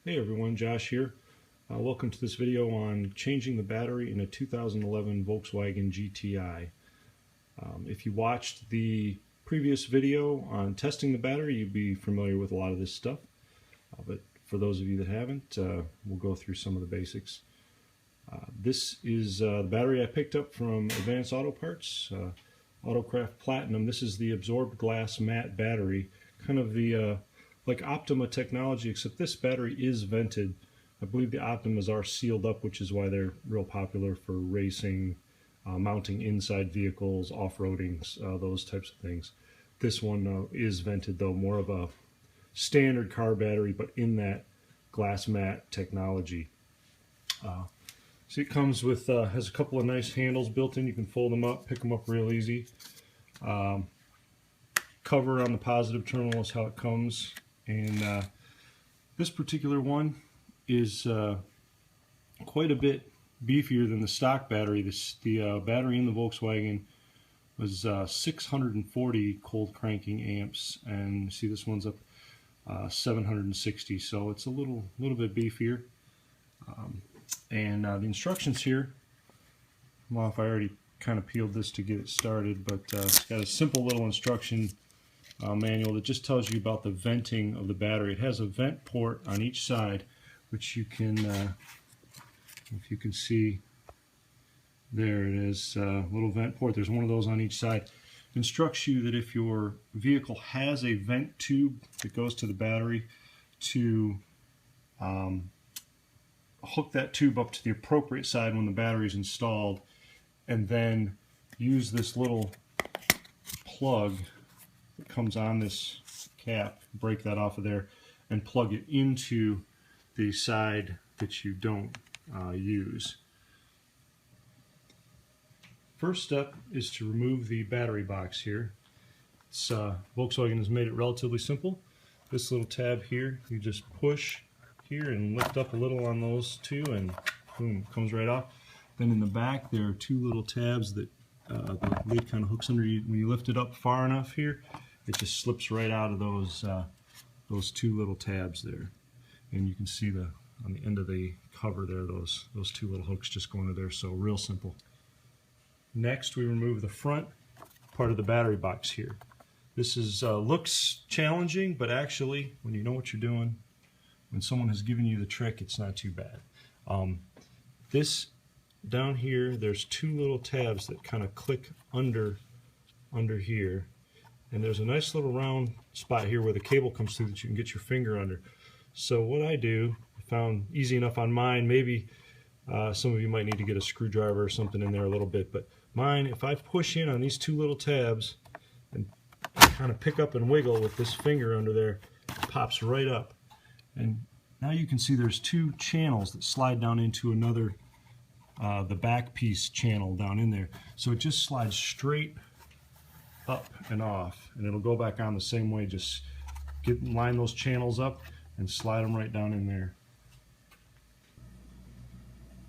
Hey everyone, Josh here. Welcome to this video on changing the battery in a 2011 Volkswagen GTI. If you watched the previous video on testing the battery, you'd be familiar with a lot of this stuff. But for those of you that haven't, we'll go through some of the basics. This is the battery I picked up from Advanced Auto Parts, Autocraft Platinum. This is the absorbed glass matte battery, kind of the like Optima technology, except this battery is vented. I believe the Optimas are sealed up, which is why they're real popular for racing, mounting inside vehicles, off-roading, those types of things. This one is vented though, more of a standard car battery, but in that glass matte technology. So it comes with, has a couple of nice handles built in. You can fold them up, pick them up real easy. Cover on the positive terminal is how it comes. And this particular one is quite a bit beefier than the stock battery. The battery in the Volkswagen was 640 cold cranking amps, and see this one's up 760, so it's a little bit beefier. And the instructions here, well, if I already kind of peeled this to get it started, but it's got a simple little instruction manual that just tells you about the venting of the battery. It has a vent port on each side, which you can, if you can see, there it is, little vent port. There's one of those on each side. It instructs you that if your vehicle has a vent tube that goes to the battery, to hook that tube up to the appropriate side when the battery is installed, and then use this little plug that comes on this cap, break that off of there, and plug it into the side that you don't use. First step is to remove the battery box here. Volkswagen has made it relatively simple. This little tab here, you just push here and lift up a little on those two, and boom, it comes right off. Then in the back there are two little tabs that the lid kind of hooks under. When you lift it up far enough here, it just slips right out of those two little tabs there. And you can see on the end of the cover there, those two little hooks just go into there. So real simple. Next, we remove the front part of the battery box here. This is looks challenging, but actually, when you know what you're doing, when someone has given you the trick, it's not too bad. This down here, there's two little tabs that kind of click under here, and there's a nice little round spot here where the cable comes through that you can get your finger under. So what I do, I found easy enough on mine. Maybe some of you might need to get a screwdriver or something in there a little bit, but mine, if I push in on these two little tabs and kind of pick up and wiggle with this finger under there, it pops right up. And now you can see there's two channels that slide down into another, the back piece channel down in there. So it just slides straight up and off, and it'll go back on the same way. Just line those channels up and slide them right down in there.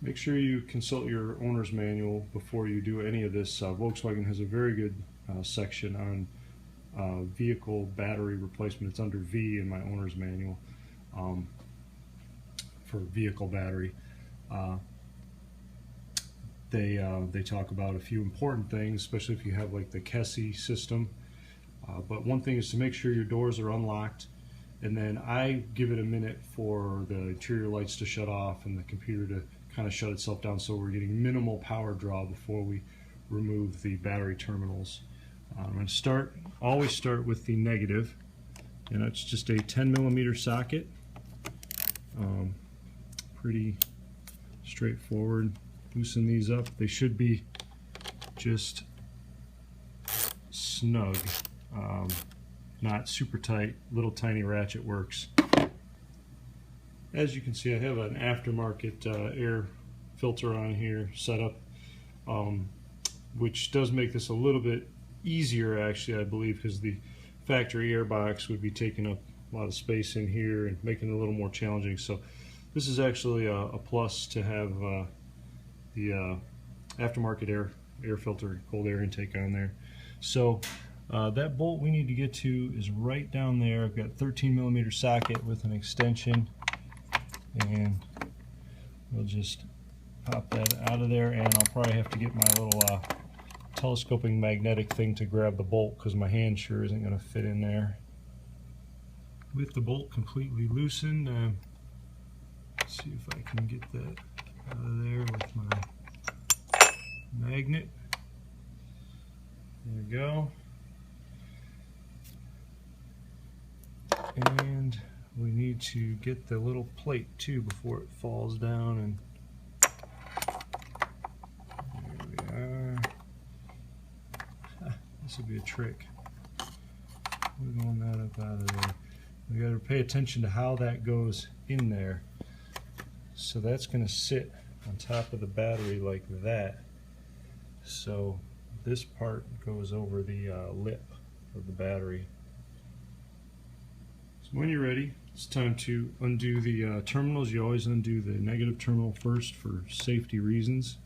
Make sure you consult your owner's manual before you do any of this. Volkswagen has a very good section on vehicle battery replacement. It's under V in my owner's manual. For vehicle battery, they talk about a few important things, especially if you have like the KESI system. But one thing is to make sure your doors are unlocked, and then I give it a minute for the interior lights to shut off and the computer to kind of shut itself down, so we're getting minimal power draw before we remove the battery terminals. I'm going to always start with the negative, and it's just a 10mm socket. Pretty straightforward. Loosen these up. They should be just snug, not super tight. Little tiny ratchet works. As you can see, I have an aftermarket air filter on here set up, which does make this a little bit easier, actually, I believe, because the factory air box would be taking up a lot of space in here and making it a little more challenging. So this is actually a plus to have the aftermarket air filter, cold air intake on there. So that bolt we need to get to is right down there. I've got a 13mm socket with an extension and we'll just pop that out of there, and I'll probably have to get my little telescoping magnetic thing to grab the bolt because my hand sure isn't going to fit in there. With the bolt completely loosened, let's see if I can get that out of there with my magnet. There we go. And we need to get the little plate too before it falls down, and there we are. This will be a trick. Wiggling that up out of there. We got to pay attention to how that goes in there. So that's going to sit on top of the battery like that. So this part goes over the lip of the battery. So when you're ready, it's time to undo the terminals. You always undo the negative terminal first for safety reasons.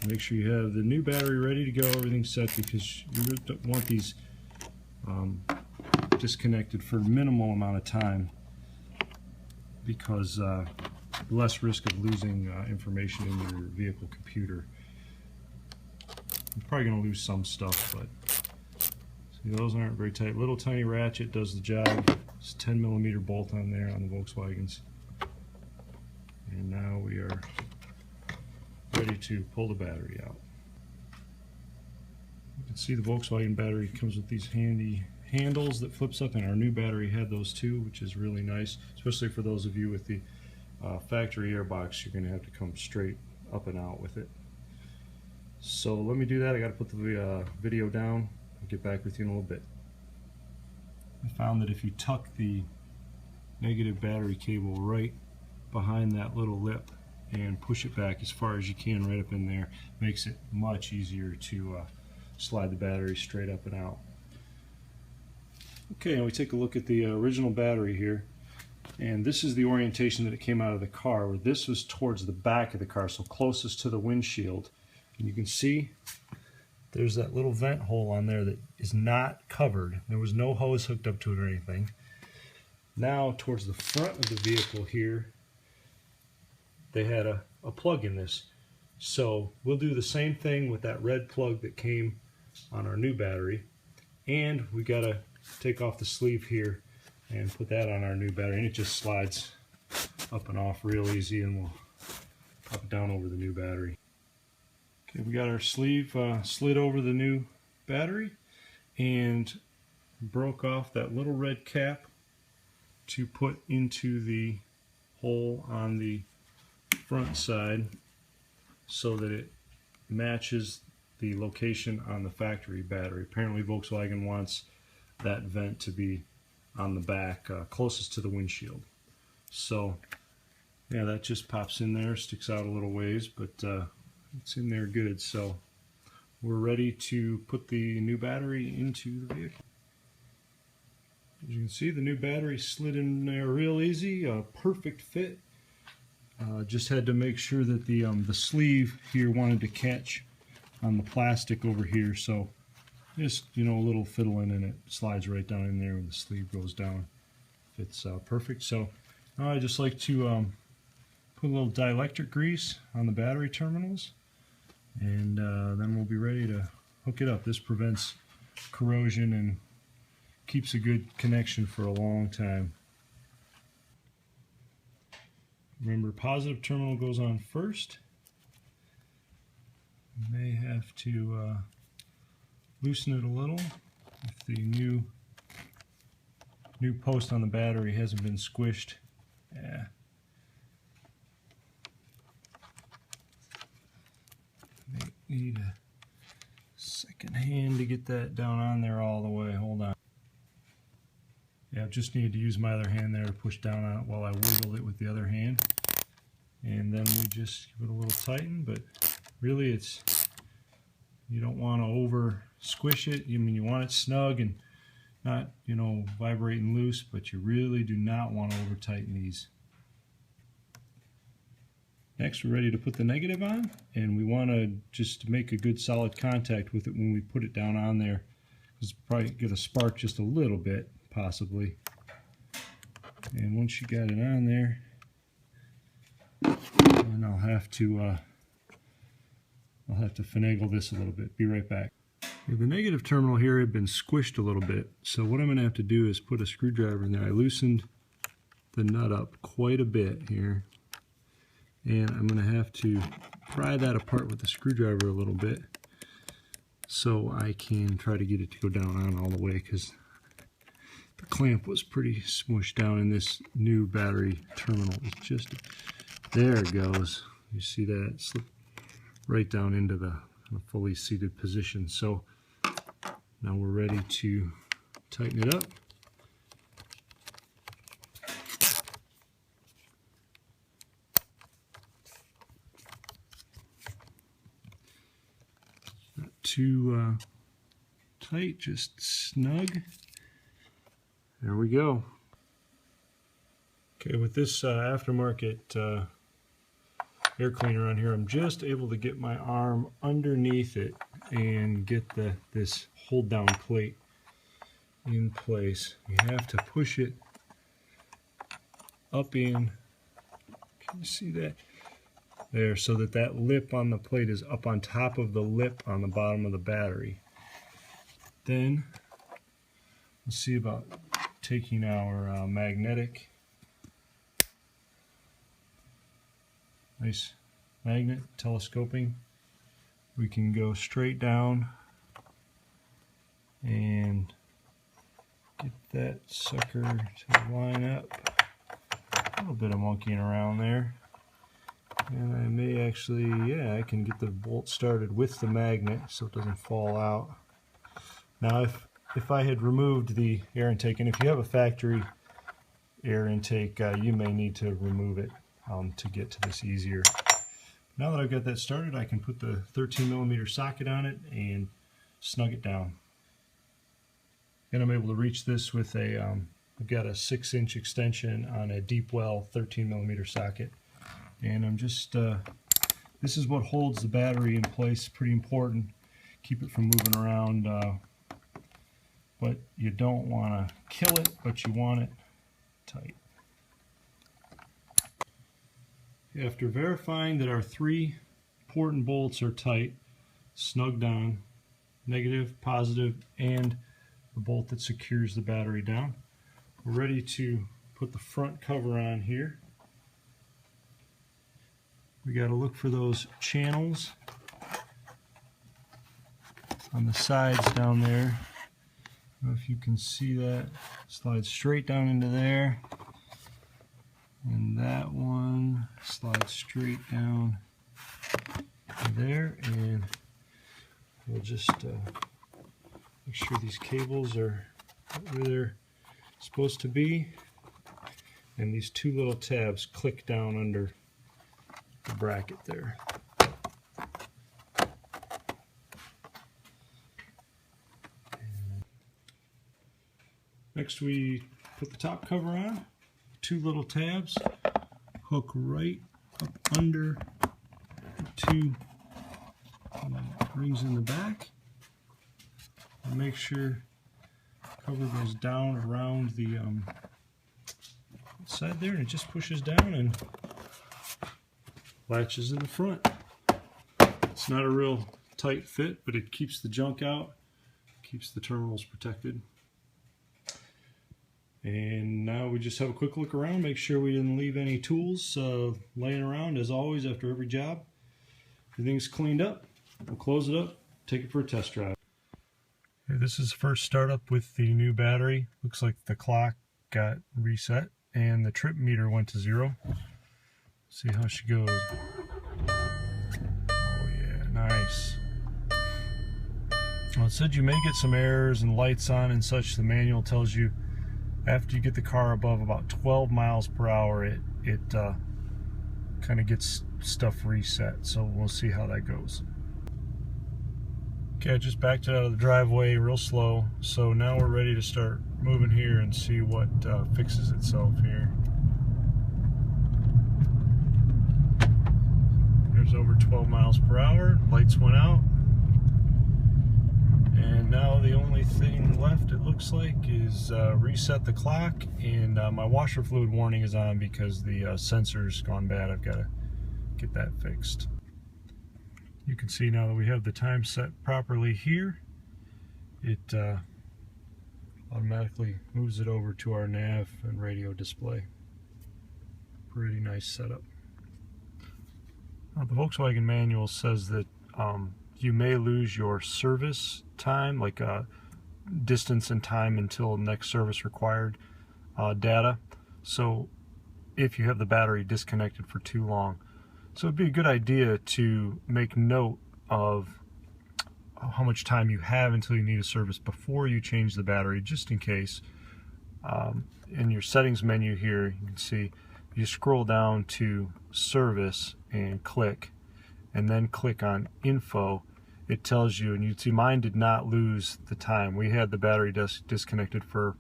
Make sure you have the new battery ready to go, everything set, because you don't want these disconnected for a minimal amount of time, because less risk of losing information in your vehicle computer. You're probably going to lose some stuff, but see, those aren't very tight. Little tiny ratchet does the job. It's a 10mm bolt on there on the Volkswagens. And now we are ready to pull the battery out. You can see the Volkswagen battery comes with these handy handles that flips up, and our new battery had those too, which is really nice, especially for those of you with the factory airbox. You're going to have to come straight up and out with it. So let me do that. I got to put the video down. I'll get back with you in a little bit. I found that if you tuck the negative battery cable right behind that little lip and push it back as far as you can right up in there, makes it much easier to slide the battery straight up and out. Okay, now we take a look at the original battery here, and this is the orientation that it came out of the car, where this was towards the back of the car, so closest to the windshield. And you can see there's that little vent hole on there that is not covered. There was no hose hooked up to it or anything. Now towards the front of the vehicle here, they had a plug in this. So we'll do the same thing with that red plug that came on our new battery, and we got to take off the sleeve here and put that on our new battery, and it just slides up and off real easy, and we'll pop it down over the new battery. Okay, we got our sleeve slid over the new battery and broke off that little red cap to put into the hole on the front side so that it matches the location on the factory battery. Apparently Volkswagen wants that vent to be on the back, closest to the windshield. So yeah, that just pops in there, sticks out a little ways, but it's in there good. So we're ready to put the new battery into the vehicle. As you can see, the new battery slid in there real easy, a perfect fit. Just had to make sure that the sleeve here wanted to catch on the plastic over here, so just, you know, a little fiddling and it slides right down in there when the sleeve goes down. Fits perfect. So now I just like to put a little dielectric grease on the battery terminals, and then we'll be ready to hook it up. This prevents corrosion and keeps a good connection for a long time. Remember, positive terminal goes on first. You may have to loosen it a little if the new post on the battery hasn't been squished. Yeah. May need a second hand to get that down on there all the way. Hold on. Yeah, I just needed to use my other hand there to push down on it while I wiggled it with the other hand. And then we just give it a little tighten, but really you don't want to over squish it. I mean, you want it snug and not, you know, vibrating loose, but you really do not want to over tighten these. Next, we're ready to put the negative on, and we want to just make a good solid contact with it when we put it down on there. It's probably going to spark just a little bit, possibly. And once you got it on there, then I'll have to finagle this a little bit. Be right back. The negative terminal here had been squished a little bit, so what I'm going to have to do is put a screwdriver in there. I loosened the nut up quite a bit here, and I'm going to have to pry that apart with the screwdriver a little bit so I can try to get it to go down on all the way, because the clamp was pretty smushed down in this new battery terminal. It's just, there it goes. You see that? It slipped right down into the fully seated position. So now we're ready to tighten it up. Not too tight, just snug. There we go. Okay, with this aftermarket air cleaner on here, I'm just able to get my arm underneath it and get this hold down plate in place. You have to push it up in, can you see that? There, so that lip on the plate is up on top of the lip on the bottom of the battery. Then, let's see about taking our magnetic, nice magnet, telescoping. We can go straight down and get that sucker to line up. A little bit of monkeying around there. And I may actually, yeah, I can get the bolt started with the magnet so it doesn't fall out. Now if I had removed the air intake, and if you have a factory air intake, you may need to remove it to get to this easier. Now that I've got that started, I can put the 13mm socket on it and snug it down. And I'm able to reach this with I've got a 6-inch extension on a deep well 13mm socket. And I'm just, this is what holds the battery in place, pretty important. Keep it from moving around, but you don't want to kill it, but you want it tight. After verifying that our 3 port and bolts are tight, snugged down, negative, positive, and the bolt that secures the battery down, we're ready to put the front cover on here. We got to look for those channels on the sides down there. I don't know if you can see that. Slides straight down into there. And that one slides straight down there. And we'll just make sure these cables are where they're supposed to be. And these 2 little tabs click down under the bracket there. Next we put the top cover on. 2 little tabs hook right up under the 2 rings in the back. And make sure cover goes down around the side there, and it just pushes down and latches in the front. It's not a real tight fit, but it keeps the junk out, keeps the terminals protected. And now we just have a quick look around, make sure we didn't leave any tools laying around. As always, after every job, everything's cleaned up. We'll close it up, take it for a test drive. Okay, this is the first startup with the new battery. Looks like the clock got reset and the trip meter went to 0. See how she goes. Oh yeah, nice. Well, it said you may get some errors and lights on and such. The manual tells you after you get the car above about 12 miles per hour, it kind of gets stuff reset. So we'll see how that goes. Okay, I just backed it out of the driveway real slow. So now we're ready to start moving here and see what fixes itself here. There's over 12 miles per hour. Lights went out. And now the only thing left, it looks like, is reset the clock, and my washer fluid warning is on because the sensor's gone bad. I've got to get that fixed. You can see now that we have the time set properly here, it automatically moves it over to our nav and radio display. Pretty nice setup. Now, the Volkswagen manual says that you may lose your service time, like distance and time until next service required data. So if you have the battery disconnected for too long. So it'd be a good idea to make note of how much time you have until you need a service before you change the battery, just in case. In your settings menu here, you can see you scroll down to service and click, and then click on info. It tells you, and you see mine did not lose the time. We had the battery disconnected for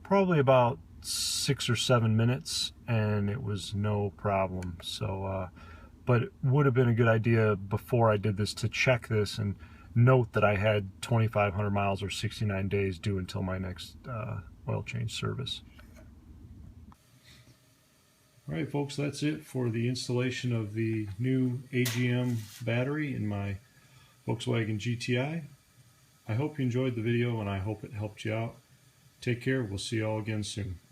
probably about 6 or 7 minutes, and it was no problem. So but it would have been a good idea before I did this to check this and note that I had 2,500 miles or 69 days due until my next oil change service. Alright folks, that's it for the installation of the new AGM battery in my Volkswagen GTI. I hope you enjoyed the video, and I hope it helped you out. Take care. We'll see you all again soon.